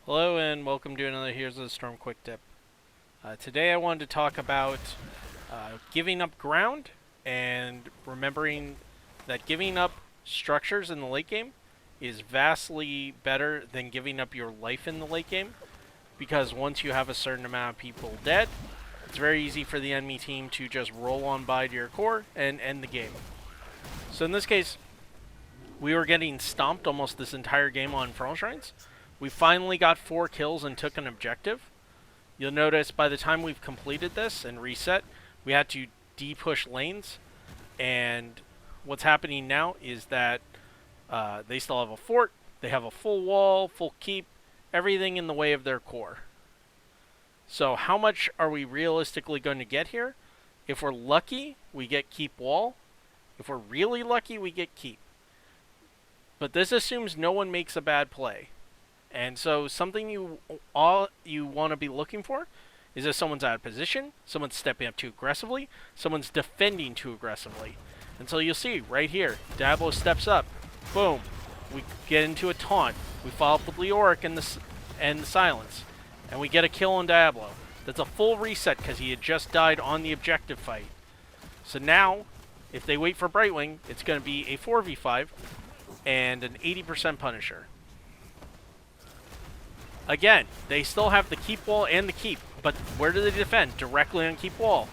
Hello and welcome to another Here's the Storm Quick Tip. Today I wanted to talk about giving up ground and remembering that giving up structures in the late game is vastly better than giving up your life in the late game, because once you have a certain amount of people dead, it's very easy for the enemy team to just roll on by to your core and end the game. So in this case, we were getting stomped almost this entire game on Infernal Shrines. We finally got 4 kills and took an objective. You'll notice by the time we've completed this and reset, we had to de-push lanes. And what's happening now is that they still have a fort, they have a full wall, full keep, everything in the way of their core. So how much are we realistically going to get here? If we're lucky, we get keep wall. If we're really lucky, we get keep. But this assumes no one makes a bad play. And so something you want to be looking for is if someone's out of position, someone's stepping up too aggressively, someone's defending too aggressively. And so you'll see right here, Diablo steps up, boom, we get into a taunt, we follow up with Leoric and the silence, and we get a kill on Diablo. That's a full reset because he had just died on the objective fight. So now, if they wait for Brightwing, it's going to be a 4v5 and an 80% Punisher. Again, they still have the keep wall and the keep, but where do they defend? Directly on keep wall.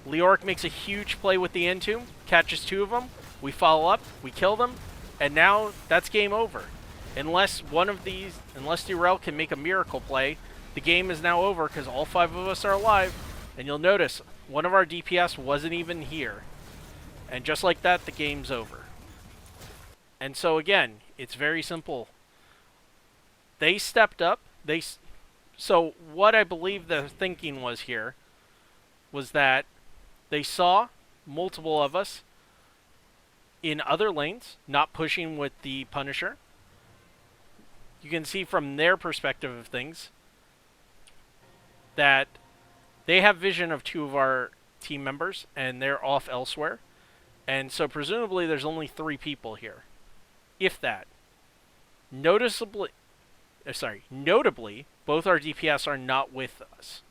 Leoric makes a huge play with the Entomb, catches 2 of them, we follow up, we kill them, and now that's game over. Unless Durell can make a miracle play, the game is now over because all 5 of us are alive, and you'll notice one of our DPS wasn't even here. And just like that, the game's over. And so again, it's very simple. They stepped up. So what I believe the thinking was here was that they saw multiple of us in other lanes, not pushing with the Punisher. You can see from their perspective of things that they have vision of 2 of our team members, and they're off elsewhere. And so presumably there's only 3 people here, if that. Notably, both our DPS are not with us.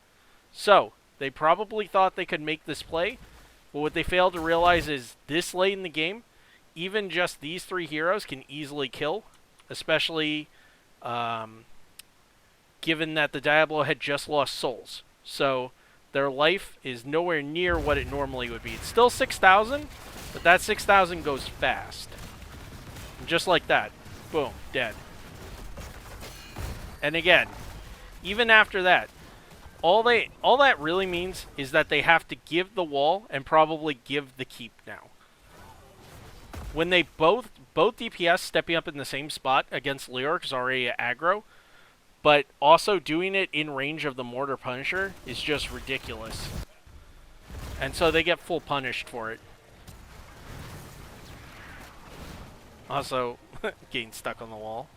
So, they probably thought they could make this play, but what they failed to realize is this late in the game, even just these 3 heroes can easily kill, especially given that the Diablo had just lost souls. So, their life is nowhere near what it normally would be. It's still 6,000, but that 6,000 goes fast. And just like that, boom, dead. And again, even after that, all that really means is that they have to give the wall and probably give the keep now. When they both DPS stepping up in the same spot against Leoric is already aggro, but also doing it in range of the Mortar Punisher is just ridiculous. And so they get full punished for it. Also, getting stuck on the wall.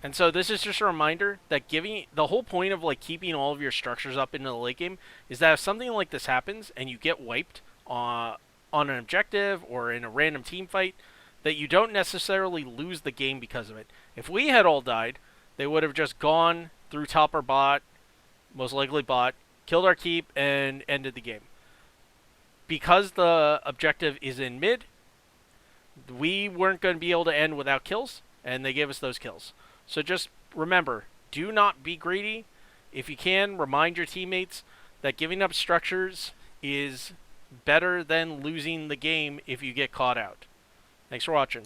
And so this is just a reminder that the whole point of keeping all of your structures up into the late game is that if something like this happens and you get wiped on an objective or in a random team fight, that you don't necessarily lose the game because of it. If we had all died, they would have just gone through top or bot, most likely bot, killed our keep, and ended the game. Because the objective is in mid, we weren't going to be able to end without kills, and they gave us those kills. So just remember, do not be greedy. If you can, remind your teammates that giving up structures is better than losing the game if you get caught out. Thanks for watching.